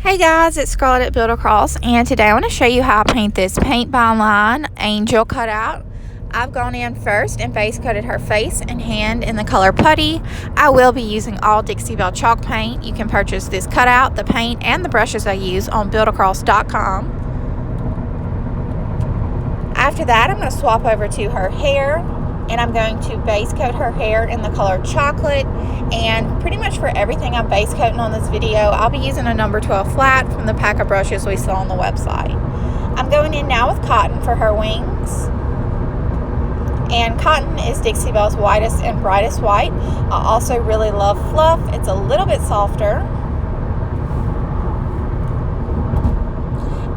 Hey guys, it's Scarlett at Build Across, and today I want to show you how I paint this paint by line angel cutout. I've gone in first and base coated her face and hand in the color putty. I will be using all Dixie Belle chalk paint. You can purchase this cutout, the paint, and the brushes I use on buildacross.com. After that, I'm going to swap over to her hair, and I'm going to base coat her hair in the color chocolate. And pretty much for everything I'm base coating on this video, I'll be using a number 12 flat from the pack of brushes we saw on the website. I'm going in now with cotton for her wings. And cotton is Dixie Belle's whitest and brightest white. I also really love fluff. It's a little bit softer.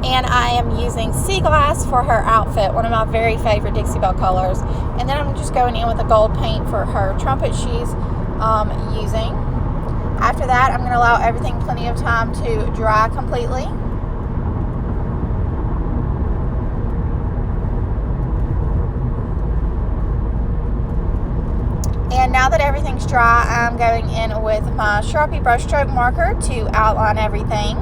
And I am using sea glass for her outfit, one of my very favorite Dixie Belle colors. And then I'm just going in with a gold paint for her trumpet she's using. After that, I'm going to allow everything plenty of time to dry completely. And now that everything's dry, I'm going in with my Sharpie brush stroke marker to outline everything.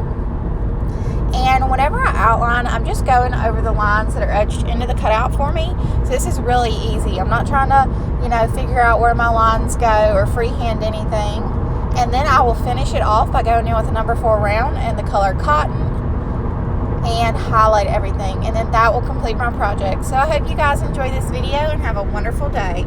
And whenever I outline, I'm just going over the lines that are etched into the cutout for me. So this is really easy. I'm not trying to, figure out where my lines go or freehand anything. And then I will finish it off by going in with a number 4 round and the color cotton and highlight everything. And then that will complete my project. So I hope you guys enjoy this video and have a wonderful day.